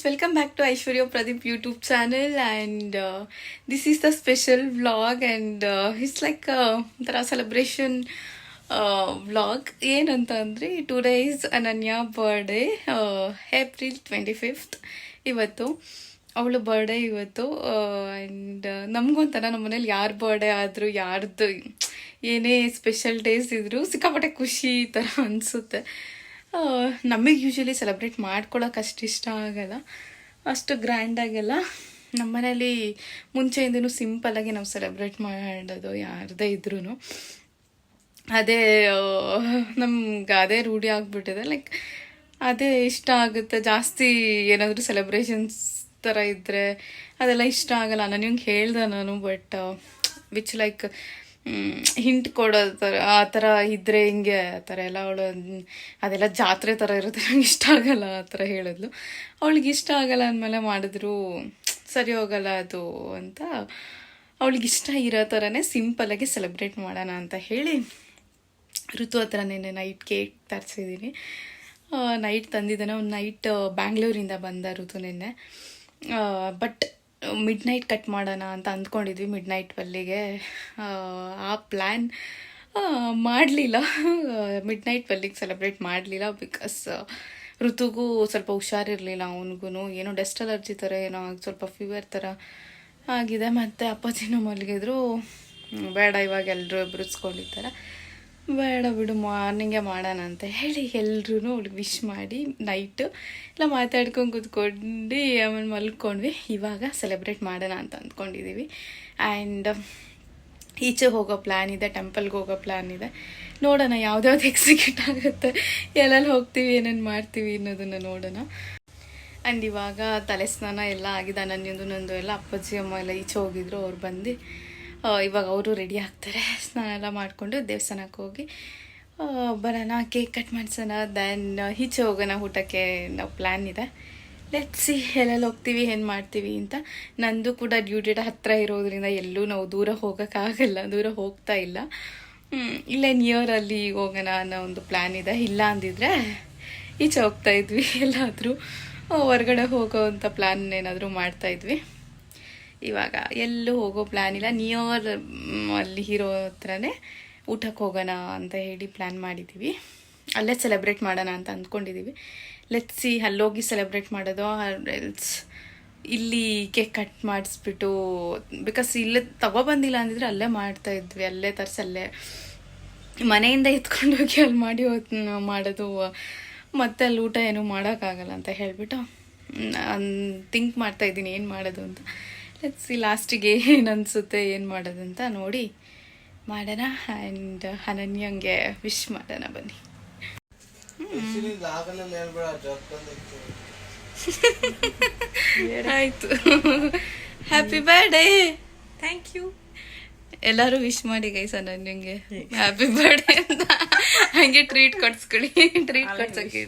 welcome back to Aishwarya Pradeep YouTube channel, and this is the special vlog, and it's like ಒಂಥರ celebration vlog. ಏನಂತ ಅಂದರೆ today is Ananya birthday, April 25th ಇವತ್ತು ಅವಳು birthday ಇವತ್ತು. And ನಮಗೊಂಥರ ನಮ್ಮ ಮನೇಲಿ ಯಾರ ಬರ್ಡೇ ಆದರೂ ಯಾರ್ದು ಏನೇ ಸ್ಪೆಷಲ್ ಡೇಸ್ ಇದ್ದರೂ ಸಿಕ್ಕಾಪಟ್ಟೆ ಖುಷಿ ಈ ಥರ ಅನಿಸುತ್ತೆ. ನಮಗೆ ಯೂಶ್ವಲಿ ಸೆಲೆಬ್ರೇಟ್ ಮಾಡ್ಕೊಳ್ಳೋಕೆ ಅಷ್ಟು ಇಷ್ಟ ಆಗಲ್ಲ, ಅಷ್ಟು ಗ್ರ್ಯಾಂಡಾಗೆಲ್ಲ. ನಮ್ಮ ಮನೇಲಿ ಮುಂಚೆಯಿಂದನೂ ಸಿಂಪಲ್ಲಾಗಿ ನಾವು ಸೆಲೆಬ್ರೇಟ್ ಮಾಡೋದು ಯಾರದೇ ಇದ್ರೂ. ಅದೇ ನಮ್ಗೆ ಅದೇ ರೂಢಿ ಆಗಿಬಿಟ್ಟಿದೆ. ಲೈಕ್ ಅದೇ ಇಷ್ಟ ಆಗುತ್ತೆ ಜಾಸ್ತಿ. ಏನಾದರೂ ಸೆಲೆಬ್ರೇಷನ್ಸ್ ಥರ ಇದ್ದರೆ ಅದೆಲ್ಲ ಇಷ್ಟ ಆಗಲ್ಲ. ನನಗೆ ಹೇಳ್ದೆ ನಾನು, ಬಟ್ ವಿಚ್ ಲೈಕ್ ಹಿಂಟ್ ಕೊಡೋ ಥರ ಆ ಥರ ಇದ್ದರೆ ಹಿಂಗೆ ಆ ಥರ ಎಲ್ಲ ಅವಳು ಅದೆಲ್ಲ ಜಾತ್ರೆ ಥರ ಇರುತ್ತೆ, ನಂಗೆ ಇಷ್ಟ ಆಗಲ್ಲ ಆ ಥರ ಹೇಳಿದ್ಲು. ಅವಳಿಗೆ ಇಷ್ಟ ಆಗಲ್ಲ ಅಂದಮೇಲೆ ಮಾಡಿದ್ರು ಸರಿ ಹೋಗಲ್ಲ ಅದು ಅಂತ, ಅವಳಿಗೆ ಇಷ್ಟ ಇರೋ ಥರನೇ ಸಿಂಪಲ್ಲಾಗಿ ಸೆಲೆಬ್ರೇಟ್ ಮಾಡೋಣ ಅಂತ ಹೇಳಿ ಋತು ಹತ್ರ ನೆನ್ನೆ ನೈಟ್ ಕೇಕ್ ತರಿಸಿದ್ದೀನಿ. ನೈಟ್ ತಂದಿದ್ದಾನೆ, ಒಂದು ನೈಟ್ ಬ್ಯಾಂಗ್ಳೂರಿಂದ ಬಂದ ಋತು ನೆನ್ನೆ. ಬಟ್ ಮಿಡ್ ನೈಟ್ ಕಟ್ ಮಾಡೋಣ ಅಂತ ಅಂದ್ಕೊಂಡಿದ್ವಿ, ಮಿಡ್ ನೈಟ್ ಬಲ್ಲಿಗೆ. ಆ ಪ್ಲ್ಯಾನ್ ಮಾಡಲಿಲ್ಲ, ಮಿಡ್ ನೈಟ್ ಬಲ್ಲಿಗೆ ಸೆಲೆಬ್ರೇಟ್ ಮಾಡಲಿಲ್ಲ. ಬಿಕಾಸ್ ಋತುಗೂ ಸ್ವಲ್ಪ ಹುಷಾರಿರಲಿಲ್ಲ, ಅವನಿಗೂ ಏನೋ ಡಸ್ಟ್ ಅಲರ್ಜಿ ಥರ ಏನೋ ಸ್ವಲ್ಪ ಫೀವರ್ ಥರ ಆಗಿದೆ. ಮತ್ತು ಅಪ್ಪಾಜಿನೂ ಮಲಗಿದ್ರು. ಬೇಡ ಇವಾಗ ಎಲ್ಲರೂ ಎಬ್ರಿಸ್ಕೊಂಡಿದ್ದಾರೆ, ಬೇಡ ಬಿಡು ಮಾರ್ನಿಂಗೇ ಮಾಡೋಣ ಅಂತ ಹೇಳಿ ಎಲ್ಲರೂ ಅವಳಿಗೆ ವಿಶ್ ಮಾಡಿ ನೈಟು ಎಲ್ಲ ಮಾತಾಡ್ಕೊಂಡು ಕೂತ್ಕೊಂಡು ಆಮೇಲೆ ಮಲ್ಕೊಂಡ್ವಿ. ಇವಾಗ ಸೆಲೆಬ್ರೇಟ್ ಮಾಡೋಣ ಅಂತ ಅಂದ್ಕೊಂಡಿದ್ದೀವಿ. ಆ್ಯಂಡ್ ಈಚೆ ಹೋಗೋ ಪ್ಲ್ಯಾನ್ ಇದೆ, ಟೆಂಪಲ್ಗೆ ಹೋಗೋ ಪ್ಲ್ಯಾನ್ ಇದೆ. ನೋಡೋಣ ಯಾವ್ದ್ಯಾವ್ದು ಎಕ್ಸಿಕ್ಯೂಟ್ ಆಗುತ್ತೆ, ಎಲ್ಲೆಲ್ಲಿ ಹೋಗ್ತೀವಿ, ಏನೇನು ಮಾಡ್ತೀವಿ ಅನ್ನೋದನ್ನು ನೋಡೋಣ. ಆ್ಯಂಡ್ ಇವಾಗ ತಲೆ ಸ್ನಾನ ಎಲ್ಲ ಆಗಿದೆ, ನಂದು ಎಲ್ಲ ಅಪ್ಪಾಜಿ ಅಮ್ಮ ಎಲ್ಲ ಈಚೆ ಹೋಗಿದ್ರು. ಅವ್ರು ಬಂದು ಇವಾಗ ಅವರು ರೆಡಿ ಆಗ್ತಾರೆ. ಸ್ನಾನ ಎಲ್ಲ ಮಾಡಿಕೊಂಡು ದೇವಸ್ಥಾನಕ್ಕೆ ಹೋಗಿ ಬರೋಣ, ಕೇಕ್ ಕಟ್ ಮಾಡಿಸೋಣ, ದೆನ್ ಈಚೆ ಹೋಗೋಣ ಊಟಕ್ಕೆ ನಾವು ಪ್ಲ್ಯಾನ್ ಇದೆ. ಲೆಟ್ಸ್ ಸಿ ಎಲ್ಲೆಲ್ಲಿ ಹೋಗ್ತೀವಿ, ಏನು ಮಾಡ್ತೀವಿ ಅಂತ. ನಂದು ಕೂಡ ಡ್ಯೂಟಿ ಹತ್ತಿರ ಇರೋದ್ರಿಂದ ಎಲ್ಲೂ ನಾವು ದೂರ ಹೋಗೋಕ್ಕಾಗಲ್ಲ, ದೂರ ಹೋಗ್ತಾ ಇಲ್ಲ. ಇಲ್ಲೇ ನಿಯರಲ್ಲಿ ಹೋಗೋಣ ಅನ್ನೋ ಒಂದು ಪ್ಲ್ಯಾನ್ ಇದೆ. ಇಲ್ಲ ಅಂದಿದ್ರೆ ಈಚೆ ಹೋಗ್ತಾಯಿದ್ವಿ, ಎಲ್ಲಾದರೂ ಹೊರಗಡೆ ಹೋಗೋವಂಥ ಪ್ಲ್ಯಾನ್ ಏನಾದರೂ ಮಾಡ್ತಾಯಿದ್ವಿ. ಇವಾಗ ಎಲ್ಲೂ ಹೋಗೋ ಪ್ಲ್ಯಾನ್ ಇಲ್ಲ, ನಿಯರ್ ಅಲ್ಲಿ ಹೀರೋ ಹತ್ರನೇ ಊಟಕ್ಕೆ ಹೋಗೋಣ ಅಂತ ಹೇಳಿ ಪ್ಲ್ಯಾನ್ ಮಾಡಿದ್ದೀವಿ. ಅಲ್ಲೇ ಸೆಲೆಬ್ರೇಟ್ ಮಾಡೋಣ ಅಂತ ಅಂದ್ಕೊಂಡಿದ್ದೀವಿ. ಲೆಟ್ಸ್ ಸಿ ಅಲ್ಲೋಗಿ ಸೆಲೆಬ್ರೇಟ್ ಮಾಡೋದು, ಎಲ್ಸ್ ಇಲ್ಲಿ ಕೇಕ್ ಕಟ್ ಮಾಡಿಸ್ಬಿಟ್ಟು, ಬಿಕಾಸ್ ಇಲ್ಲೇ ತಗೊಬಂದಿಲ್ಲ ಅಂದಿದ್ರೆ ಅಲ್ಲೇ ಮಾಡ್ತಾಯಿದ್ವಿ, ಅಲ್ಲೇ ತರಿಸಿ ಅಲ್ಲೇ ಮನೆಯಿಂದ ಎತ್ಕೊಂಡೋಗಿ ಅಲ್ಲಿ ಮಾಡಿ ಮಾಡೋದು, ಮತ್ತೆ ಅಲ್ಲಿ ಊಟ ಏನೂ ಮಾಡೋಕ್ಕಾಗಲ್ಲ ಅಂತ ಹೇಳಿಬಿಟ್ಟು ಥಿಂಕ್ ಮಾಡ್ತಾಯಿದ್ದೀನಿ ಏನು ಮಾಡೋದು ಅಂತ. ಲೆಟ್ಸ್ ಲಾಸ್ಟಿಗೆ ಏನು ಅನಿಸುತ್ತೆ, ಏನು ಮಾಡೋದಂತ ನೋಡಿ ಮಾಡೋಣ. ಆ್ಯಂಡ್ ಅನನ್ಯಂಗೆ ವಿಶ್ ಮಾಡೋಣ ಬನ್ನಿ. ಆಯಿತು, ಹ್ಯಾಪಿ ಬರ್ಡೇ. Thank you. ಎಲ್ಲರೂ ವಿಶ್ ಮಾಡಿ ಗೈಸ್ ಅನನ್ಯಂಗೆ ಹ್ಯಾಪಿ ಬರ್ಡೇ ಅಂತ. ಹಂಗೆ ಟ್ರೀಟ್ ಕೊಡ್ಸ್ಕೊಳ್ಳಿ, ಟ್ರೀಟ್ ಕೊಡ್ಸೋಕೆ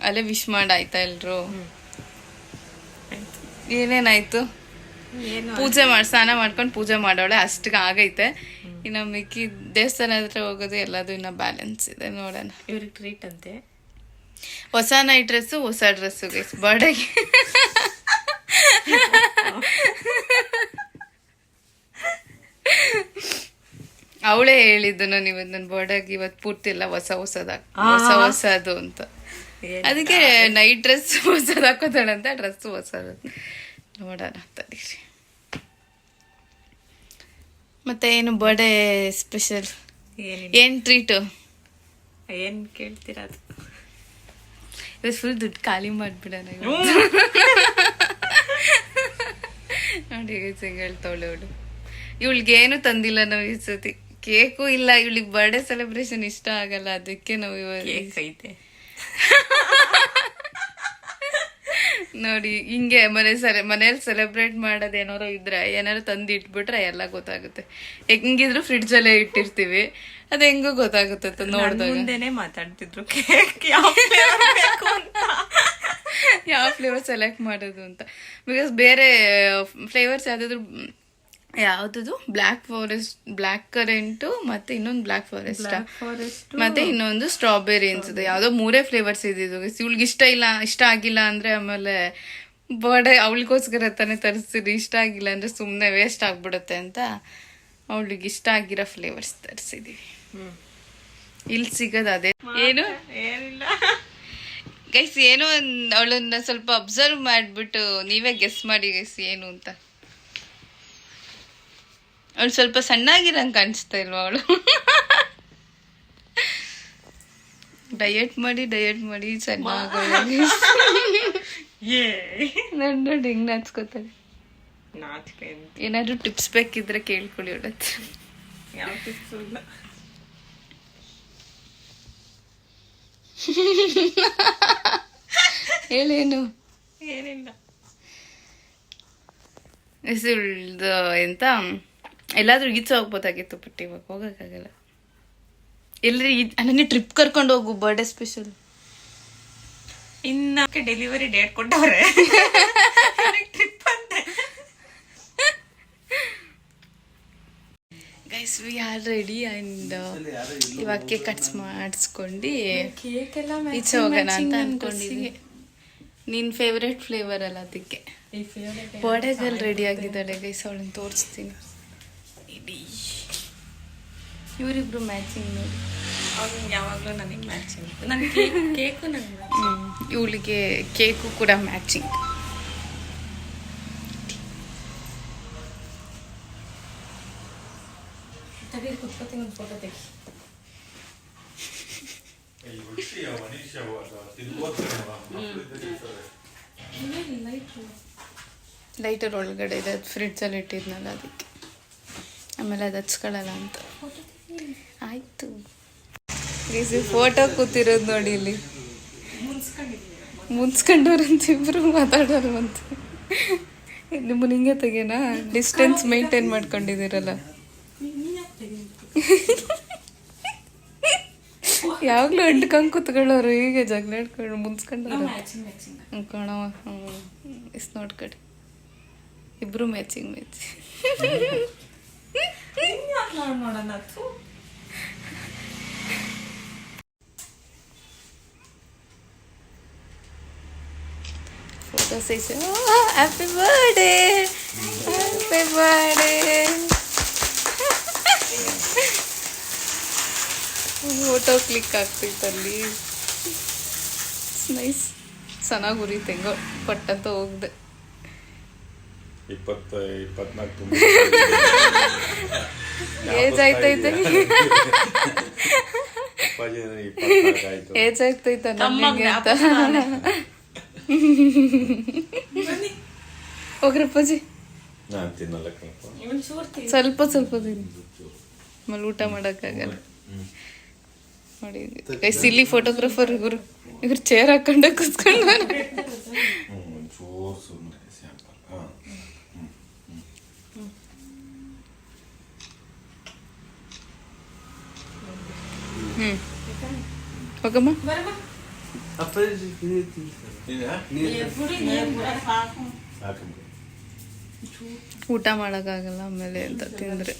ಅಲ್ಲೇ ವಿಶ್ ಮಾಡಾಯ್ತಾ ಎಲ್ಲರೂ? ಏನೇನಾಯ್ತು? ಪೂಜೆ ಸ್ನಾನ ಮಾಡ್ಕೊಂಡು ಪೂಜೆ ಮಾಡೋಳೆ, ಅಷ್ಟಿಗೆ ಆಗೈತೆ. ಇನ್ನು ಮಿಕ್ಕಿ ದೇವಸ್ಥಾನ ಹತ್ರ ಹೋಗೋದು ಎಲ್ಲದು ಇನ್ನು ಬ್ಯಾಲೆನ್ಸ್ ಇದೆ, ನೋಡೋಣ. ಇವ್ರಿಗೆ ಟ್ರೀಟ್ ಅಂತೆ, ಹೊಸ ನೈಟ್ ಡ್ರೆಸ್ಸು, ಹೊಸ ಡ್ರೆಸ್ಸು ಗೈಸ್ ಬರ್ಡೇಗೆ. ಅವಳೇ ಹೇಳಿದ್ದು ನಾನು ಇವತ್ತು ನನ್ನ ಬರ್ಡೇಗೆ ಇವತ್ತು ಪೂರ್ತಿ ಎಲ್ಲ ಹೊಸದು ಅಂತ. ಅದಕ್ಕೆ ನೈಟ್ ಡ್ರೆಸ್ ಹೊಸದು ಹಾಕೋತಾಳಂತ, ಡ್ರೆಸ್ ಹೊಸದು. ನೋಡೋಣ ತಡೀರಿ. ಮತ್ತೆ ಏನು ಬರ್ಡೇ ಸ್ಪೆಷಲ್, ಏನು ಟ್ರೀಟು, ಏನು ಕೇಳ್ತೀರ? ಅದು ಇವತ್ತು ಫುಲ್ ದುಡ್ಡು ಖಾಲಿ ಮಾಡಿಬಿಡೋಣ ನೋಡಿ. ಹೇಳ್ತಾವಳೆ ಅವಳು, ಇವಳಿಗೇನು ತಂದಿಲ್ಲ ನಾವು ಈ ಸತಿ. ಕೇಕು ಇಲ್ಲ, ಇವಳಿಗೆ ಬರ್ಡೇ ಸೆಲೆಬ್ರೇಷನ್ ಇಷ್ಟ ಆಗಲ್ಲ, ಅದಕ್ಕೆ ನಾವು ಕೇಕ್ ಐತೆ ನೋಡಿ. ಹಿಂಗೆ ಮನೇಲಿ ಸೆಲೆಬ್ರೇಟ್ ಮಾಡೋದು ಏನಾರು ಇದ್ರೆ ಏನಾರು ತಂದು ಇಟ್ಬಿಟ್ರೆ ಎಲ್ಲ ಗೊತ್ತಾಗುತ್ತೆ. ಹೆಂಗಿದ್ರು ಫ್ರಿಡ್ಜಲ್ಲೇ ಇಟ್ಟಿರ್ತೀವಿ, ಅದು ಹೆಂಗೋ ಗೊತ್ತಾಗುತ್ತೆ ನೋಡಿದಾಗ. ಮುಂದೆನೆ ಮಾತಾಡ್ತಿದ್ರು ಯಾವ ಫ್ಲೇವರ್ ಸೆಲೆಕ್ಟ್ ಮಾಡೋದು ಅಂತ. ಬಿಕಾಸ್ ಬೇರೆ ಫ್ಲೇವರ್ಸ್ ಯಾವುದಾದ್ರು ಯಾವ್ದು ಬ್ಲ್ಯಾಕ್ ಕರೆಂಟು ಮತ್ತೆ ಇನ್ನೊಂದು ಬ್ಲ್ಯಾಕ್ ಫಾರೆಸ್ಟ್ ಫಾರೆಸ್ಟ್ ಮತ್ತೆ ಇನ್ನೊಂದು ಸ್ಟ್ರಾಬೆರಿ ಅನ್ಸುತ್ತೆ. ಯಾವ್ದೋ 3 ಫ್ಲೇವರ್ಸ್ ಇದ್ದಿದ್ದು. ಇವಳಿಗೆ ಇಷ್ಟ ಆಗಿಲ್ಲ ಅಂದ್ರೆ ಆಮೇಲೆ ಬರ್ಡೇ ಅವಳಿಗೋಸ್ಕರ ತಾನೇ ತರಿಸಿದ್ರಿ. ಇಷ್ಟ ಆಗಿಲ್ಲ ಅಂದ್ರೆ ಸುಮ್ಮನೆ ವೇಸ್ಟ್ ಆಗ್ಬಿಡುತ್ತೆ ಅಂತ ಅವಳಿಗೆ ಇಷ್ಟ ಆಗಿರೋ ಫ್ಲೇವರ್ಸ್ ತರಿಸಿದೀವಿ. ಇಲ್ಲಿ ಸಿಗೋದು ಅದೇ. ಏನು ಏನಿಲ್ಲ ಗೈಸ್, ಏನೋ ಅವಳನ್ನ ಸ್ವಲ್ಪ ಅಬ್ಸರ್ವ್ ಮಾಡ್ಬಿಟ್ಟು ನೀವೇ ಗೆಸ್ ಮಾಡಿ ಗೈಸ್ ಏನು ಅಂತ. ಅವಳು ಸ್ವಲ್ಪ ಸಣ್ಣಾಗಿರಂಗೆ ಕಾಣಿಸ್ತಾ ಇಲ್ವಾ ಅವಳು? ಡಯಟ್ ಮಾಡಿ ಸಣ್ಣಾಗಿ ನೋಡಿ ಹಿಂಗ್ ನಾಚ್ಕೋತಾಳೆ. ಏನಾದ್ರು ಟಿಪ್ಸ್ ಬೇಕಿದ್ರೆ ಕೇಳ್ಕೊಳ್ಳಿ ಅವಳ ಹತ್ರ. ಯಾವ ಟಿಪ್ಸು ಇಲ್ಲ. ಹೇಳೇನು ಏನಿಲ್ಲ. ಎಂತ ಎಲ್ಲಾದ್ರೂ ಈಚೆ ಹೋಗ್ಬೋದಾಗಿತ್ತು, ಬಟ್ ಇವಾಗ ಹೋಗಕ್ಕಾಗಲ್ಲ. ಎಲ್ರಿ ನನಗೆ ಟ್ರಿಪ್ ಕರ್ಕೊಂಡು ಹೋಗು, ಬರ್ಡೇ ಸ್ಪೆಷಲ್. ಇನ್ನ ಡೆಲಿವರಿ ಡೇಟ್ ಕೊಟ್ಟವ್ರೆ, ಟ್ರಿಪ್ ಅಂತೆ. Guys V are ready and ಇವಾಗ ಕೇಕ್ ಕಟ್ಸ್ ಮಾಡಿಸ್ಕೊಂಡು ಈಚೆ ಹೋಗೋಣ ಅಂತ ಅನ್ಕೊಂಡಿದ್ವಿ. ನಿನ್ ಫೇವ್ರೆಟ್ ಫ್ಲೇವರ್ ಅಲ್ಲ, ಅದಕ್ಕೆ ಬರ್ಡೇಗಲ್ಲಿ ರೆಡಿ ಆಗಿದ್ದಾಳೆ ಗೈಸ್. ಅವಳನ್ನ ತೋರಿಸ್ತೀನಿ. ಇವರಿಬ್ರು ಮ್ಯಾಚಿಂಗ್ ನೋಡಿ. ಯಾವಾಗ್ಲೂ ನನಗೆ ಮ್ಯಾಚಿಂಗ್. ನನ್ನ ಕೇಕು ನನಗೆ ಇವಳಿಗೆ ಕೇಕು ಕೂಡ ಮ್ಯಾಚಿಂಗ್. ಕುತ್ಕೋತೀನಿ, ಒಂದು ಫೋಟೋ ತೆಗಿ. ಲೈಟರ್ ಒಳಗಡೆ ಇದೆ, ಅದು ಫ್ರಿಡ್ಜಲ್ಲಿ ಇಟ್ಟಿದ್ನಲ್ಲ ಅದಕ್ಕೆ. ಆಮೇಲೆ ಅದು ಹಚ್ಕೊಳ್ಳಲ್ಲ ಅಂತ. ಆಯ್ತು ಫೋಟೋ ಕೂತಿರೋದು ನೋಡಿ. ಇಲ್ಲಿ ಮುನ್ಸ್ಕೊಂಡವ್ರಂತ ಇಬ್ರು ಮಾತಾಡೋರು ಅಂತ. ನಿಮ್ಮನ್ನ ಹಿಂಗೆ ತೆಗೆನಾ? Distance maintain ಮಾಡ್ಕೊಂಡಿದ್ದೀರಲ್ಲ. ಯಾವಾಗ್ಲೂ ಅಂಟ್ಕೊಂಡ್ ಕುತ್ಕೊಳ್ಳೋರು, ಹೀಗೆ ಜಗಳ ಆಡ್ಕೊಂಡು ಮುನ್ಸ್ಕೊಂಡವ್ರು ಕಣವ. ಇಸ್ ನೋಡ್ಕಡಿ, ಇಬ್ರು ಮ್ಯಾಚಿಂಗ್ ನೋಡೋಣ. Photo size. Happy birthday, happy birthday. Photo click ಆಗ್ತೈತಲ್ಲಿ. ನೈಸ್, ಚೆನ್ನಾಗಿ ಉರಿತು. ಹೆಂಗೋ ಪಟ್ಟಂತ ಹೋಗ್ದೆ. 24 ಏಜ್ ಆಯ್ತೈತೆ, ಏಜ್ ಆಯ್ತೈತ ನಮಗೆ ಅಂತ. ಹೋಗ್ರಪ್ಪಾಜಿ, ಸ್ವಲ್ಪ ತಿನ್ನಿ, ಆಮೇಲೆ ಊಟ ಮಾಡೋಕ್ಕಾಗಲ್ಲ ನೋಡಿ. ಇಲ್ಲಿ ಫೋಟೋಗ್ರಾಫರ್ ಇವ್ರು ಚೇರ್ ಹಾಕೊಂಡೆ ಕೂತ್ಕೊಂಡು. ಹೋಗಮ್ಮ. ಊಟ ಮಾಡೋಕ್ಕಾಗಲ್ಲ ಆಮೇಲೆ ಅಂತ ತಿಂದ್ರೆ.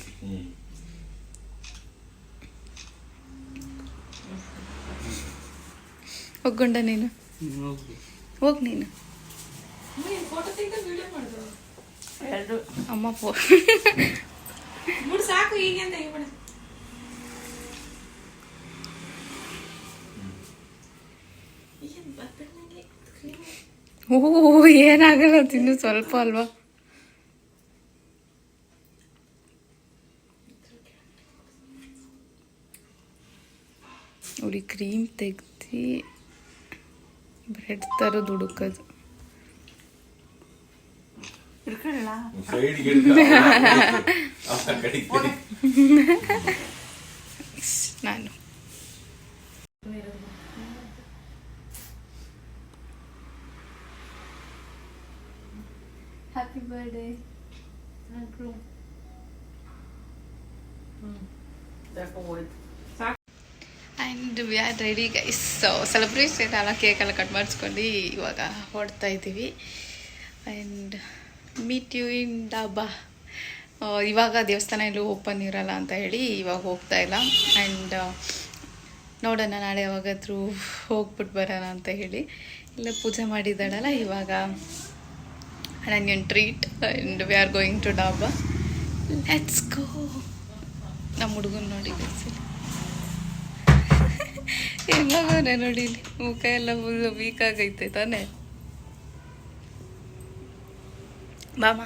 ಹೋಗ್ಕೊಂಡ ನೀನು, ಹೋಗ್ ನೀನು. ಅಮ್ಮ ಸಾಕು ಈಗ ಅಂತ. ಓ ಏನಾಗಲ್ಲ, ತಿನ್ನು ಸ್ವಲ್ಪ ಅಲ್ವಾ. ಅವ್ರಿಗೆ ಕ್ರೀಮ್ ತೆಗ್ದು ಬ್ರೆಡ್ ತರೋದು ಹುಡುಕೋದು. ನಾನು happy birthday. And we are ready guys. So celebration ಎಲ್ಲ ಕೇಕ್ ಎಲ್ಲ ಕಟ್ ಮಾಡಿಸ್ಕೊಂಡು ಇವಾಗ ಹೊಡ್ತಾ ಇದ್ದೀವಿ. And meet you in dhaba ಇವಾಗ ದೇವಸ್ಥಾನ ಎಲ್ಲೂ ಓಪನ್ ಇರಲ್ಲ ಅಂತ ಹೇಳಿ ಇವಾಗ ಹೋಗ್ತಾ ಇಲ್ಲ. ಆ್ಯಂಡ್ ನೋಡೋಣ ನಾಳೆ ಯಾವಾಗಾದರೂ ಹೋಗ್ಬಿಟ್ಟು ಬರೋಣ ಅಂತ ಹೇಳಿ. ಇಲ್ಲ ಪೂಜೆ ಮಾಡಿದ್ದಾಳಲ್ಲ ಇವಾಗ ನನಗೇನು treat. And we are going to dhaba. Let's go. ನಮ್ಮ ಹುಡುಗನ ನೋಡಿ ಹೆಂಗಾಗವನೆ ನೋಡಿ, ಇಲ್ಲಿ ಮುಖ ಎಲ್ಲ ಫುಲ್ ವೀಕ್ ಆಗೈತೆ ತಾನೇ. ಬಾಮ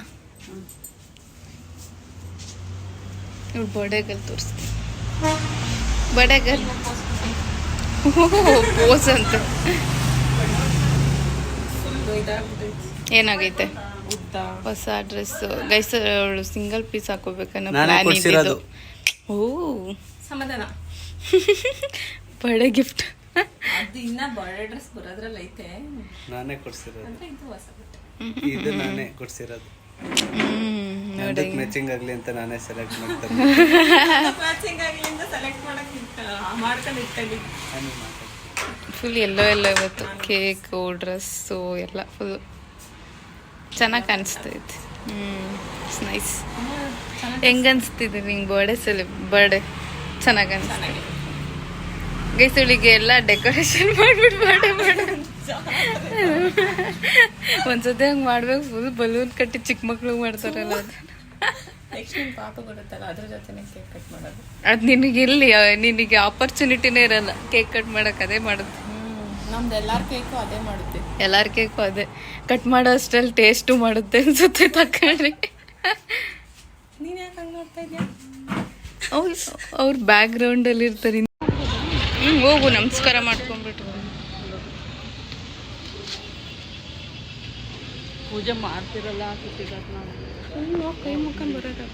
ಇವ್ಳು ಬರ್ಡೇಗಲ್ ತೋರಿಸ್ತೀನಿ. ಬರ್ಡೇಗಲ್ ಪೋಸ್ ಅಂತ ಏನಾಗೈತೆ? ಹೊಸ ಡ್ರೆಸ್ ಗೈಸ್, ಅವಳು ಸಿಂಗಲ್ ಪೀಸ್ ಹಾಕೋಬೇಕನ್ನೋ ಪ್ಲಾನ್ ಇದ್ದಿದ್ದು. ಓ ಸಮಾಧಾನ. ಬರ್ಡೇ ಗಿಫ್ಟ್ ಅದು ಇನ್ನ ಬರ್ಡೇ ಡ್ರೆಸ್ ಬರೋದ್ರಲ್ಲಿ ಐತೆ. ನಾನೇ ಕೊಡ್ಸಿರೋದು. ಅಂದ್ರೆ ಇದು ಹೊಸ ಬಟ್ಟೆ. ಇದು ನಾನೇ ಕೊಡ್ಸಿರೋದು. ನೋಡಿ ಮ್ಯಾಚಿಂಗ್ ಆಗ್ಲಿ ಅಂತ ನಾನೇ ಸೆಲೆಕ್ಟ್ ಮಾಡ್ತಾರೆ. ಮ್ಯಾಚಿಂಗ್ ಆಗಲಿ ಅಂತ ಸೆಲೆಕ್ಟ್ ಮಾಡ್ಕೊಂಡು ಇಟ್ಕೊಂಡಿದ್ದೆ. ಫುಲ್ ಎಲ್ಲೋ ಇವತ್ತು. ಕೇಕು ಡ್ರೆಸ್ಸು ಎಲ್ಲ ಫುಲ್ ಚೆನ್ನಾಗಿ ಕಾಣಿಸ್ತೈತಿ. It's nice. ಹೆಂಗೆ ಅನಿಸ್ತಿದೆ ನಿಂಗೆ ಬರ್ಡೇ ಚೆನ್ನಾಗಿ ಅನಿಸ್ತಿದೆ ಗೈಸುಳಿಗೆ ಎಲ್ಲ ಡೆಕೋರೇಷನ್ ಮಾಡಿಬಿಟ್ಟು ಬರ್ಡೇ ಒಂದ್ಸತಿ ಹಂಗೆ ಮಾಡ್ಬೇಕು. ಫುಲ್ ಬಲೂನ್ ಕಟ್ಟಿ ಚಿಕ್ಕ ಮಕ್ಳಿಗೆ ಮಾಡ್ತಾರಲ್ಲ ಅದು. ನೆಕ್ಸ್ಟ್ ನಿಮ್ಮ ಪಾಪ ಬರುತ್ತಲ್ಲ ಅದ್ರ ಜೊತೆನೆ ಕೇಕ್ ಕಟ್ ಮಾಡೋದು. ಅದು ನಿನಗೆ ಆಪರ್ಚುನಿಟಿನೇ ಇರಲ್ಲ ಕೇಕ್ ಕಟ್ ಮಾಡೋಕೆ. ಅದೇ ಮಾಡುತ್ತೆ ನಮ್ದು ಎಲ್ಲಾರ ಕೇಕು ಅದೇ ಮಾಡುತ್ತೆ. ಎಲ್ಲಾರ ಕೇಕು ಅದೇ ಕಟ್ ಮಾಡೋ ಅಷ್ಟರಲ್ಲಿ ಟೇಸ್ಟು ಮಾಡುತ್ತೆ ಅನ್ಸುತ್ತೆ ತಕೊಂಡ್ರಿ. ನೀನು ಯಾಕೆ ಹಂಗೆ ನೋಡ್ತಾ ಇದೆಯಾ? ಅವ್ರ ಬ್ಯಾಕ್ ಗ್ರೌಂಡಲ್ಲಿ ಇರ್ತಾರೆ. ಹೋಗು ನಮಸ್ಕಾರ ಮಾಡ್ಕೊಂಡ್ಬಿಟ್ಟು ಪೂಜೆ ಮಾಡ್ತಿರಲ್ಲ ಕೈ ಮುಖಂಡ್ ಬರೋದಾಗ.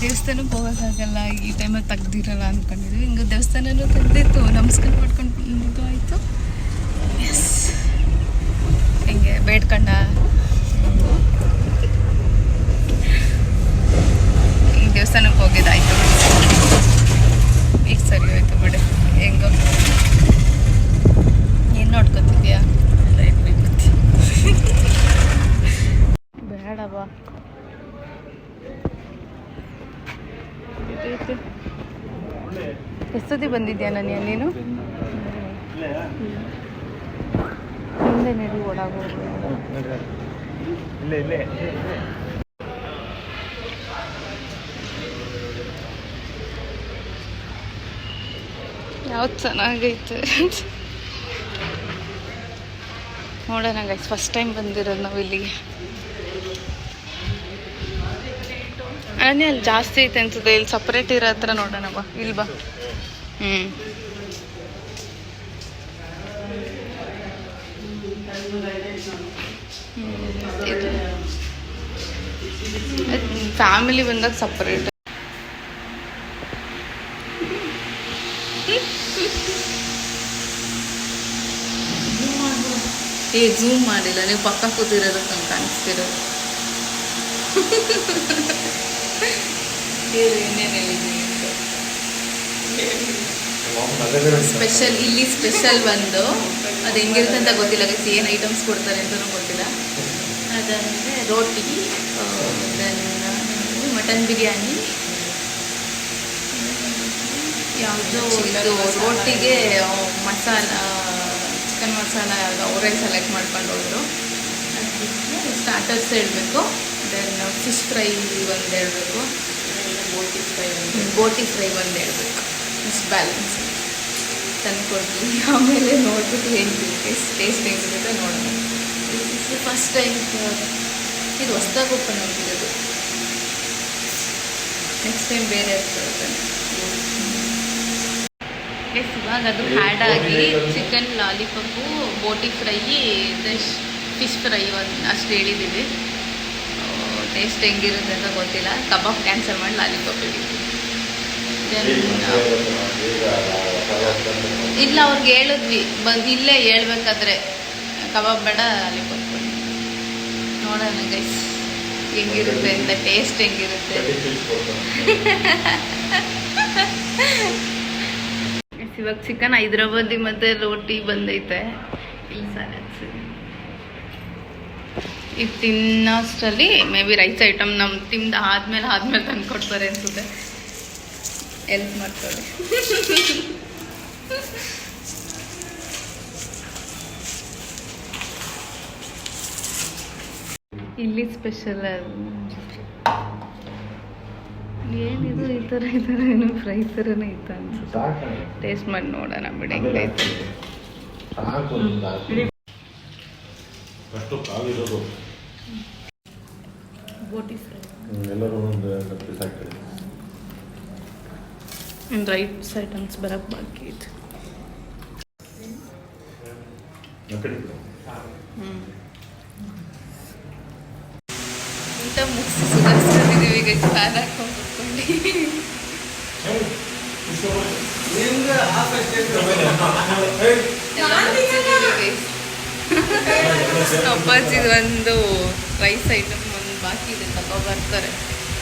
ದೇವಸ್ಥಾನಕ್ಕೆ ಹೋಗೋಕ್ಕಾಗಲ್ಲ ಈ ಟೈಮಲ್ಲಿ ತೆಗ್ದಿರಲ್ಲ ಅಂದ್ಕೊಂಡಿದ್ವಿ. ಹಿಂಗೆ ದೇವಸ್ಥಾನನೂ ತೆಗ್ದಿತ್ತು, ನಮಸ್ಕಾರ ಮಾಡ್ಕೊಂಡು ಬಂದಿದ್ದು ಆಯಿತು. ಎಸ್ ಹಿಂಗೆ ಬೇಡ್ಕೊಂಡ ಈ ದೇವಸ್ಥಾನಕ್ಕೆ ಹೋಗಿದ್ದಾಯ್ತು. ಈಗ ಸರಿ ಹೋಯ್ತು ಬಿಡಿ. ಹೆಂಗೋ ಏನು ನೋಡ್ಕೊತಿದ್ಯಾ? ಬೇಡವಾ ಎಷ್ಟೊತ್ತಿ ಬಂದಿದ್ಯಾ ನೀನು? ಹಿಂದೆ ನಡಿ ಒಳಗೆ ಯಾವ್ದು ಚೆನ್ನಾಗೈತೆ ನೋಡೋಣ ಗೈಸ್. ಫಸ್ಟ್ ಟೈಮ್ ಬಂದಿರೋದು ನಾವು ಇಲ್ಲಿಗೆ. ಅಲ್ಲಿ ಜಾಸ್ತಿ ಐತೆ ಅನ್ಸುತ್ತೆ. ಇಲ್ಲಿ ಸಪ್ರೇಟ್ ಇರೋ ಹತ್ರ ನೋಡೋಣ ಬಾ. ಇಲ್ಲಿ ಬಾ. ಫ್ಯಾಮಿಲಿ ಬಂದಾಗ ಸಪ್ರೇಟ್. ಝೂಮ್ ಮಾಡಿಲ್ಲ, ನೀವು ಪಕ್ಕ ಕೂತಿರೋದಕ್ಕೆ ನಂಗೆ ಕಾಣಿಸ್ತಿರೋದು. ಸ್ಪೆಷಲ್ ಇಲ್ಲಿ ಸ್ಪೆಷಲ್ ಬಂದು ಅದು ಹೆಂಗಿರುತ್ತೆ ಅಂತ ಗೊತ್ತಿಲ್ಲ. ಏನು ಐಟಮ್ಸ್ ಕೊಡ್ತಾರೆ ಅಂತಲೂ ಗೊತ್ತಿಲ್ಲ. ಅದಂದರೆ ರೋಟಿ, ಮಟನ್ ಬಿರಿಯಾನಿ, ಯಾವುದೋ ಇದು ರೋಟಿಗೆ ಮಸಾಲ, ಚಿಕನ್ ಮಸಾಲ ಯಾವುದೋ ಅವರೇ ಸೆಲೆಕ್ಟ್ ಮಾಡ್ಕೊಂಡು ಹೋದ್ರು. ಅದಕ್ಕೆ ಸ್ಟಾರ್ಟರ್ಸ್ ಹೇಳಬೇಕು. ದೆನ್ ಫಿಶ್ ಫ್ರೈ ಒಂದು ಹೇಳಬೇಕು, ಬೋಟಿ ಫ್ರೈ ಒಂದು ಹೇಳಬೇಕು. ಇಷ್ಟು ಬ್ಯಾಲೆನ್ಸ್ ತಂದು ಕೊಡ್ತೀವಿ. ಆಮೇಲೆ ನೋಡ್ಬಿಟ್ಟು ಏನು ಟೇಸ್ಟ್ ಹೆಂಗಿರುತ್ತೆ ನೋಡೋಣ. ಫಸ್ಟ್ ಟೈಮ್ ಇದು ಹೊಸ್ದಾಗಿ ಓಪನ್ ಆಗಿರೋದು. ನೆಕ್ಸ್ಟ್ ಟೈಮ್ ಬೇರೆ ಇರ್ತದೆ. ಇವಾಗ ಅದು ಹ್ಯಾಡ್ ಆಗಿ ಚಿಕನ್ ಲಾಲಿಪಾಪು, ಬೋಟಿ ಫ್ರೈ, ಫಿಶ್ ಫ್ರೈ ಒಂದು ಅಷ್ಟು ಹೇಳಿದ್ದೀವಿ. ಟೇಸ್ಟ್ ಹೆಂಗಿರುತ್ತೆ ಅಂತ ಗೊತ್ತಿಲ್ಲ. ಕಬಾಬ್ ಕ್ಯಾನ್ಸಲ್ ಮಾಡಿ ಲಾಲಿಪಾಪ್ ಹೇಳಿದ್ವಿ. ಇಲ್ಲ ಅವ್ರಿಗೆ ಹೇಳಿದ್ವಿ, ಇಲ್ಲೇ ಹೇಳ್ಬೇಕಾದ್ರೆ ಕಬಾಬ್ ಬೇಡ ಲಾಲಿಪಾಪ್ ನೋಡೋಣ ಗೈಸ್ ಹೆಂಗಿರುತ್ತೆ ಅಂತ, ಟೇಸ್ಟ್ ಹೆಂಗಿರುತ್ತೆ. ಇವಾಗ ಚಿಕನ್ ಹೈದ್ರಾಬಾದಿ ಮತ್ತು ರೋಟಿ ಬಂದೈತೆ. ಇಲ್ಲಿ ಸಲಾಡ್ಸ್ ಇದು ತಿನ್ನೋಷ್ಟರಲ್ಲಿ ಮೇ ಬಿ ರೈಸ್ ಐಟಮ್ ನಮ್ಮ ತಿಂದು ಆದ್ಮೇಲೆ ತಂದು ಕೊಡ್ತಾರೆ ಅನ್ಸುತ್ತೆ. ಹೆಲ್ಪ್ ಮಾಡ್ತಾರೆ. ಇಲ್ಲಿ ಸ್ಪೆಷಲ್ ಏನಿದು ಈ ಥರ ಏನು ಫ್ರೈ ಥರನೇ ಇತ್ತು ಅನ್ಸುತ್ತೆ. ಟೇಸ್ಟ್ ಮಾಡಿ ನೋಡೋಣ ಬಿಡಿ ಹೆಂಗೈತೆ. ಬೋಟಿ ಫ್ರೈ ರೈಸ್ ಐಟಮ್ಸ್ ಬರೋಕ್ಕೆ ಬಾಕಿ ಇತ್ತು. ಊಟ ಮುಗಿಸಿ ಸುಧಾರಿಸ್ಕೊಂಡಿದ್ದೀವಿ. ಈಗ ಫ್ಯಾನ್ ಹಾಕೊಂಡು ಕೂತ್ಕೊಂಡು ಅಪ್ಪಾಜಿದು ಒಂದು ರೈಸ್ ಐಟಮ್ ಒಂದು ಬಾಕಿ ಇದೆ, ಬರ್ತಾರೆ.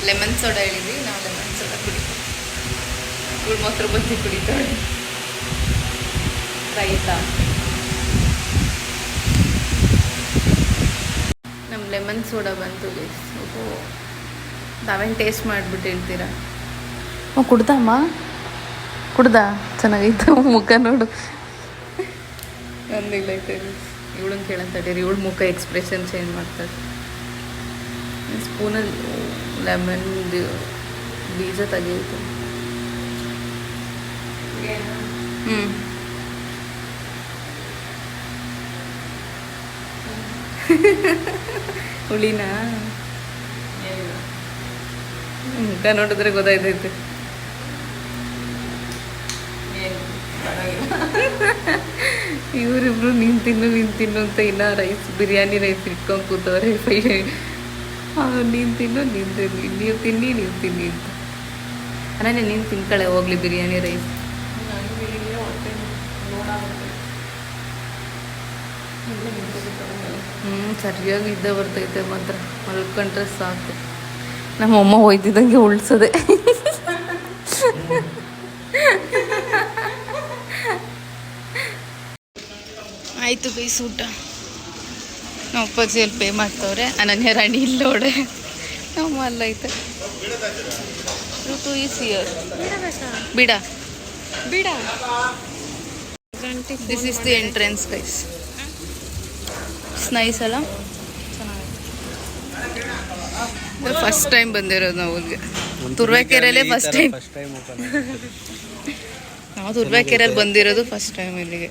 ಲೆಮನ್ ಸೋಡಾ ಹೇಳಿದ್ವಿ, ನಾವು ಲೆಮನ್ ಸೋಡಾ ಕುಡಿತೀವಿ. ಇವಳು ಮೊಸರು ಬಜ್ಜಿ ಕುಡಿತಾಳೆ. ರೈತಾ ನಮ್ಮ ಲೆಮನ್ ಸೋಡಾ ಬಂತು ಗೈಸ್. ನಾವೇನು ಟೇಸ್ಟ್ ಮಾಡಿಬಿಟ್ಟು ಹೇಳ್ತೀರಾ? ಕುಡ್ದಮ್ಮ ಕುಡ್ದ ಚೆನ್ನಾಗೈತೆ. ಮುಖ ನೋಡು ಒಂದಿಲ್ಲೈತೆ. ಇವಳನ್ನ ಕೇಳಂತಡೀರಿ, ಇವಳು ಮುಖ ಎಕ್ಸ್ಪ್ರೆಷನ್ ಚೇಂಜ್ ಮಾಡ್ತಾರೆ. ಸ್ಪೂನಲ್ಲಿ ಲೆಮನ್ ಬೀಜ ತೆಗೆಯುತ್ತೆ. ಹುಳಿನಾ ಮುಖ ನೋಡಿದ್ರೆ ಗೊತ್ತಾಯ್ತೈತೆ. ಇವರಿಬ್ರು ನೀನು ತಿನ್ನು ಅಂತ ಇನ್ನ ಬಿರಿಯಾನಿ ರೈಸ್ ಇಟ್ಕೊಂಡು ಕೂತವ್ರೆ. ನೀನು ತಿನ್ನು ನೀವು ತಿನ್ನಿ ಅಂತ. ಅನೇ ನೀನು ತಿನ್ಕಳೆ ಹೋಗ್ಲಿ ಬಿರಿಯಾನಿ ರೈಸ್. ಸರಿಯಾಗಿ ಇದ್ದ ಬರ್ತೈತೆ ಮಾತ್ರ. ಮಲ್ಕೊಂಡ್ರೆ ಸಾಕು. ನಮ್ಮಮ್ಮ ಹೋಯ್ತಿದ್ದಂಗೆ ಉಳ್ಸೋದೆ. ಆಯಿತು ಗೈಸ್ ಊಟ. ನಮ್ಮ ಅಪ್ಪಾಜಿಯಲ್ಲಿ ಪೇ ಮಾಡ್ತವ್ರೆ. ಅನನ್ಯ ರಾಣಿ ಇಲ್ಲೋಡೆ ನಮ್ಮ ಅಲ್ಲೈತೆ. ಋತು ಈಸ್ ಹಿಯರ್. ಬಿಡ this is the entrance guys. Nice ಅಲ್ಲ? ಫಸ್ಟ್ ಟೈಮ್ ಬಂದಿರೋದು ನಾವು ಊರಿಗೆ. ತುರ್ವೇಕೆರೆಯಲ್ಲೇ ಫಸ್ಟ್ ಟೈಮ್. ನಾವು ತುರ್ವೇಕೆರೆಯಲ್ಲಿ ಬಂದಿರೋದು ಫಸ್ಟ್ ಟೈಮ್ ಇಲ್ಲಿಗೆ.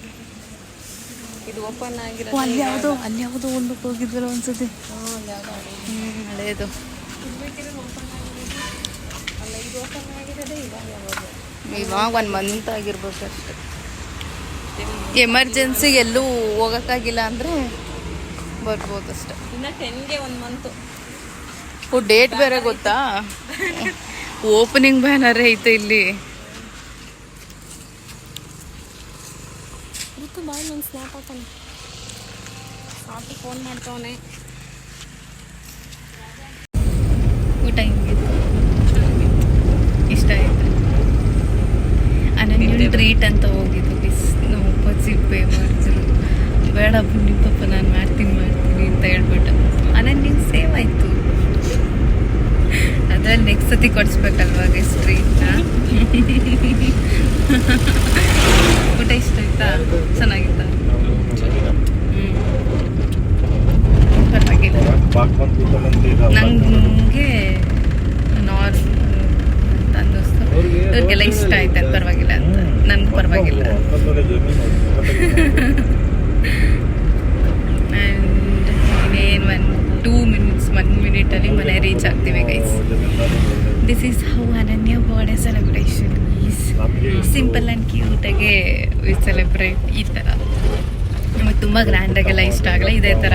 ಇದು ಓಪನ್ ಆಗಿರೋ ಅಲ್ಲಿ ಯಾವುದೋ ಒಂದು ಹೋಗಿದ್ವಲ್ಲ ಒಂದ್ಸತಿ. ಹಳೇದು ಇವಾಗ 1 ಮಂತ್ ಆಗಿರ್ಬೇಕು ಅಷ್ಟೆ. ಎಮರ್ಜೆನ್ಸಿಗೆ ಎಲ್ಲೂ ಹೋಗೋಕ್ಕಾಗಿಲ್ಲ ಅಂದರೆ ಬರ್ಬೋದು ಅಷ್ಟೆ. ಇನ್ನು 10ಗೆ 1 ಮಂತು. ಡೇಟ್ ಬೇರೆ ಗೊತ್ತಾ? ಓಪನಿಂಗ್ ಬ್ಯಾನರ್ ಐತೆ ಇಲ್ಲಿ. ಬಾಯ್ ಒಂದು ಸ್ನ್ಯಾಪ್ ಹಾಕೋಣ. ಸಾಕು ಫೋನ್ ಮಾಡ್ತವನೆ. ಊಟ ಹಿಂಗಿತ್ತು, ಇಷ್ಟ ಆಯಿತು. ಅನನ್ಯ ಟ್ರೀಟ್ ಅಂತ ಹೋಗಿದ್ದು ಬಿಸ್. ನಾವು ಅಪ್ಪಾಜಿ ಪೇ ಮಾಡಿದ್ರು. ಬೇಡ ಬನ್ನಿ ಪಾಪ ನಾನು ಮಾಡ್ತೀನಿ ಅಂತ ಹೇಳ್ಬಿಟ್ಟು ಅನನ್ಯ ಸೇವ್ ಆಯಿತು. ಅದ್ರಲ್ಲಿ ನೆಕ್ಸ್ಟ್ ಸತಿ ಕೊಡಿಸ್ಬೇಕಲ್ವಾ ಗೈಸ್ ಟ್ರೀಟ್ನ. ಊಟ ಇಷ್ಟ ಆಯ್ತಾ? ಚೆನ್ನಾಗಿತ್ತಾ? ಪರವಾಗಿಲ್ಲ. ನನಗೆ ಅನ್ನಿಸ್ತು. ಇವ್ರಿಗೆಲ್ಲ ಇಷ್ಟ ಆಯ್ತು ಪರವಾಗಿಲ್ಲ ಅಂತ. ನನ್ಗೆ ಪರವಾಗಿಲ್ಲ. ಆ್ಯಂಡ್ ಇನ್ನೇನು 2 minutes 1 minute ಮನೆ ರೀಚ್ ಆಗ್ತೀವಿ guys. This is how Ananya birthday celebration is simple and ಕ್ಯೂಟಾಗೆ ವಿ ಸೆಲೆಬ್ರೇಟ್. ಈ ಥರ ನಮಗೆ ತುಂಬ ಗ್ರ್ಯಾಂಡಾಗೆಲ್ಲ ಇಷ್ಟ ಆಗಲ್ಲ. ಇದೇ ಥರ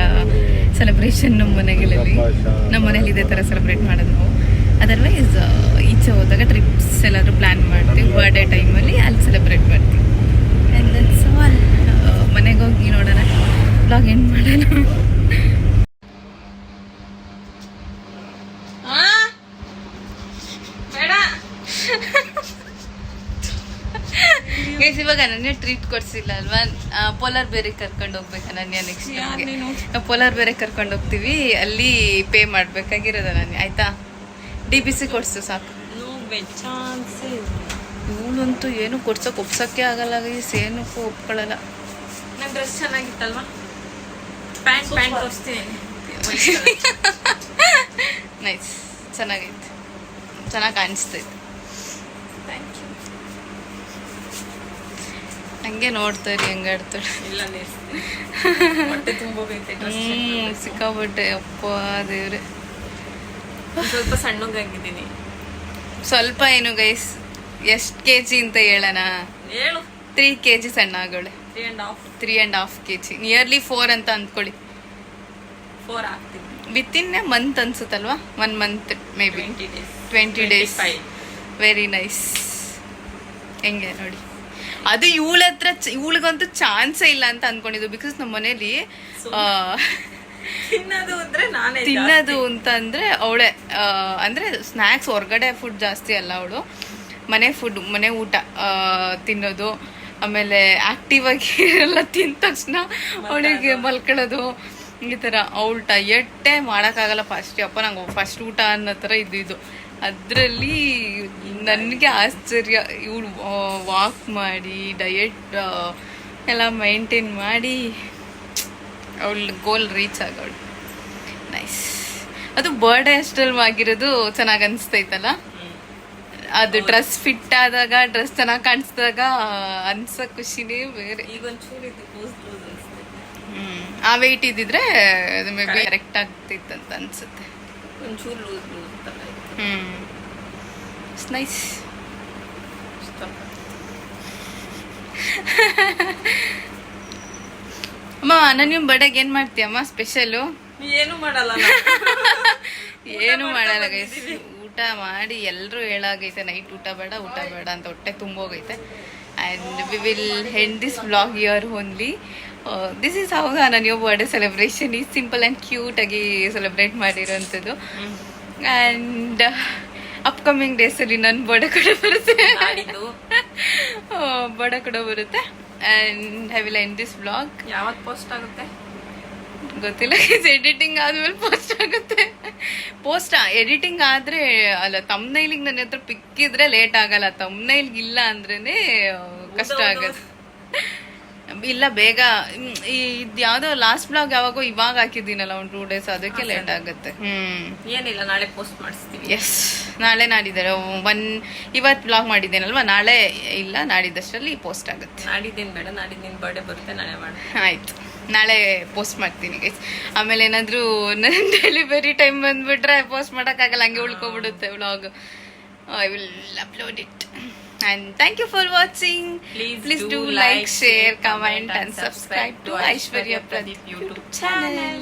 ಸೆಲೆಬ್ರೇಷನ್ ನಮ್ಮ ಮನೇಲಿ ಇದೇ ಥರ ಸೆಲೆಬ್ರೇಟ್ ಮಾಡೋದು ನಾವು. ಅದರ್ವೈಸ್ ಈಚೆ ಹೋದಾಗ ಟ್ರಿಪ್ಸ್ ಎಲ್ಲಾದರೂ ಪ್ಲ್ಯಾನ್ ಮಾಡ್ತೀವಿ. ಬರ್ಡೇ ಟೈಮಲ್ಲಿ ಅಲ್ಲಿ ಸೆಲೆಬ್ರೇಟ್ ಮಾಡ್ತೀವಿ. And that's all. ಮನೆಗೆ ಹೋಗಿ ನೋಡೋಣ, ಬ್ಲಾಗ್ ಎಂಡ್ ಮಾಡೋಣ. ಗೈಸ್, ಇವಾಗ ಅನನ್ಯ ಟ್ರೀಟ್ ಕೊಡ್ಸಿಲ್ಲ ಅಲ್ವಾ? ಪೋಲಾರ್ ಬೇರೆ ಕರ್ಕೊಂಡು ಹೋಗ್ಬೇಕು ಅನನ್ಯ. ನೆಕ್ಸ್ಟ್ ಪೋಲಾರ್ ಬೇರೆ ಕರ್ಕೊಂಡು ಹೋಗ್ತೀವಿ, ಅಲ್ಲಿ ಪೇ ಮಾಡ್ಬೇಕಾಗಿರೋದು ಅನನ್ಯ. ಆಯ್ತಾ? DBC ಕೊಡ್ಸು ಸಾಕು. ಇವಳಂತೂ ಏನು ಕೊಡ್ಸೋಕೆ ಒಪ್ಸೋಕ್ಕೆ ಆಗಲ್ಲ ಗೈಸ್, ಏನಕ್ಕೂ ಒಪ್ಕೊಳ್ಳಲ್ಲ. ನನ್ನ ಡ್ರೆಸ್ ಚೆನ್ನಾಗಿತ್ತಲ್ವಾ? ಪ್ಯಾಂಟ್ ತೋರಿಸ್ತೀನಿ. ನೈಸ್, ಚೆನ್ನಾಗೈತೆ, ಚೆನ್ನಾಗಿ ಕಾಣಿಸ್ತೈತೆ. Thank you. ಹಂಗೆ ನೋಡ್ತಾರೆ ಹೆಂಗಾಡ್ತಾಳೆ. ಇಲ್ಲ ಹೊಟ್ಟೆ ತುಂಬೋಗೈತೆ ಡ್ರೆಸ್. ಸಿಕ್ಕಾಬಿಟ್ಟೆ ಅಪ್ಪ ದೇವ್ರೆ. ಸ್ವಲ್ಪ ಸಣ್ಣಗಾಗಿದ್ದೀನಿ. ಸ್ವಲ್ಪ ಏನು ಗೈಸ್, ಎಷ್ಟು kg ಅಂತ ಹೇಳೋಣ? ಹೇಳು. 3 kg ಸಣ್ಣ ಆಗೋಳೆ. 3.5 kg, ನಿಯರ್ಲಿ 4 ಅಂತ ಅಂದ್ಕೊಳ್ಳಿ. 4 ಆಗ್ತೀನಿ. ವಿತಿನ್ ಎ ಮಂತ್ ಅನ್ಸುತ್ತಲ್ವಾ? 1 month maybe 20 days. Very nice. ಹೆಂಗೆ ನೋಡಿ, ಅದು ಇವಳ ಹತ್ರ ಇವಳಿಗಂತೂ ಚಾನ್ಸೇ ಇಲ್ಲ ಅಂತ ಅನ್ಕೊಂಡಿದ್ದು. ಬಿಕಾಸ್ ನಮ್ಮ ಮನೇಲಿ ತಿನ್ನೋದು ಅಂತ ಅಂದ್ರೆ ಅವಳೆ ಅಂದ್ರೆ ಸ್ನ್ಯಾಕ್ಸ್, ಹೊರಗಡೆ ಫುಡ್ ಜಾಸ್ತಿ ಅಲ್ಲ ಅವಳು. ಮನೆ ಫುಡ್, ಮನೆ ಊಟ ತಿನ್ನೋದು. ಆಮೇಲೆ ಆಕ್ಟಿವ್ ಆಗಿ ಎಲ್ಲ ತಿಂದ ತಕ್ಷಣ ಅವಳಿಗೆ ಮಲ್ಕೊಳ್ಳೋದು, ಈ ಥರ. ಅವಳು ಡಯೆಟ್ಟೇ ಮಾಡೋಕ್ಕಾಗಲ್ಲ ಫಸ್ಟ್. ಅಪ್ಪ ನಂಗೆ ಫಸ್ಟ್ ಊಟ ಅನ್ನೋ ಥರ ಇದ್ದಿದ್ದು. ಅದರಲ್ಲಿ ನನಗೆ ಆಶ್ಚರ್ಯ, ಇವಳು ವಾಕ್ ಮಾಡಿ ಡಯೆಟ್ ಎಲ್ಲ ಮೈಂಟೈನ್ ಮಾಡಿ ಅವಳು ಗೋಲ್ ರೀಚ್ ಆಗೋಳು. ನೈಸ್. ಅದು ಬರ್ಡೇ ಅಷ್ಟಲ್ಲಿ ಆಗಿರೋದು ಚೆನ್ನಾಗಿ ಅನಿಸ್ತೈತಲ್ಲ. ಅದು ಡ್ರೆಸ್ ಫಿಟ್ ಆದಾಗ, ಡ್ರೆಸ್ ಚೆನ್ನಾಗಿ ಕಾಣಿಸಿದಾಗ ಅನ್ಸೋ ಖುಷಿನೇ ಬೇರೆ. ಆ ವೆಯ್ಟ್ ಇದ್ದಿದ್ರೆ ಅದು ಮೇ ಬಿ ಕರೆಕ್ಟ್ ಆಗ್ತಿತ್ತಂತ ಅನ್ಸುತ್ತೆ. ನೈಸ್. ಅಮ್ಮ, ನನ್ನ ಬರ್ಡೇಗೆ ಏನು ಮಾಡ್ತೀಯಮ್ಮ ಸ್ಪೆಷಲು? ಏನು ಮಾಡಲ್ಲ. ಏನು ಮಾಡಲ್ಲ ಗೈಸ್. ಊಟ ಮಾಡಿ ಎಲ್ಲರೂ ಹೇಳಾಗೈತೆ ನೈಟ್ ಊಟ ಬೇಡ ಅಂತ, ಹೊಟ್ಟೆ ತುಂಬೋಗೈತೆ. And we will end this vlog here only. This is how ನನ್ನ birthday celebration is simple and ಕ್ಯೂಟಾಗಿ ಸೆಲೆಬ್ರೇಟ್ ಮಾಡಿರೋಂಥದ್ದು. ಆ್ಯಂಡ್ ಅಪ್ಕಮಿಂಗ್ ಡೇಸಲ್ಲಿ ನನ್ನ ಬರ್ಡೇ ಕೂಡ ಬರುತ್ತೆ. ಬರ್ಡೇ ಕೂಡ ಬರುತ್ತೆ. And I will end this vlog. ಯಾವತ್ತು ಪೋಸ್ಟ್ ಆಗುತ್ತೆ ಗೊತ್ತಿಲ್ಲ. ಎಡಿಟಿಂಗ್ ಆದ್ಮೇಲೆ ಪೋಸ್ಟ್ ಆಗುತ್ತೆ. ಎಡಿಟಿಂಗ್ ಆದ್ರೆ ಅಲ್ಲ, ತಮ್ನೈಲಿಗೆ ನನ್ನ ಹತ್ರ ಪಿಕ್ ಇದ್ರೆ ಲೇಟ್ ಆಗಲ್ಲ. ತಮ್ನೈಲ್ಗೆ ಇಲ್ಲ ಅಂದ್ರೇನೆ ಕಷ್ಟ ಆಗತ್ತೆ. ಇಲ್ಲ, ಬೇಗ. ಇದು ಯಾವ್ದೋ ಲಾಸ್ಟ್ ಬ್ಲಾಗ್ ಯಾವಾಗೋ ಇವಾಗ ಹಾಕಿದ್ದೀನಲ್ಲ, ಒಂದು 2 days, ಅದಕ್ಕೆ ಲೇಟ್ ಆಗುತ್ತೆ. ಏನಿಲ್ಲ, ನಾಳೆ ಪೋಸ್ಟ್ ಮಾಡಿಸ್ತೀವಿ. ಎಸ್, ನಾಳೆ ನಾಡಿದ್ದಾರೆ. ಇವತ್ತು ಬ್ಲಾಗ್ ಮಾಡಿದ್ದೇನಲ್ವಾ, ನಾಳೆ ಇಲ್ಲ ನಾಡಿದ್ದಷ್ಟರಲ್ಲಿ ಪೋಸ್ಟ್ ಆಗುತ್ತೆ. ನಾಡಿದ್ದೇನು ಬೇಡ, ನಾಡಿದ್ದೇನು ಬರ್ಡೇ ಬರುತ್ತೆ, ನಾಳೆ ಮಾಡಿ. ಆಯ್ತು, ನಾಳೆ ಪೋಸ್ಟ್ ಮಾಡ್ತೀನಿ ಗೈಸ್. ಆಮೇಲೆ ಏನಾದರೂ ನನ್ನ ಡೆಲಿವರಿ ಟೈಮ್ ಬಂದ್ಬಿಟ್ರೆ ಪೋಸ್ಟ್ ಮಾಡೋಕ್ಕಾಗಲ್ಲ, ಹಂಗೆ ಉಳ್ಕೊಬಿಡುತ್ತೆ vlog. I will upload it. And thank you for watching. Please do like, share, comment and subscribe to Aishwarya Pradeep YouTube channel.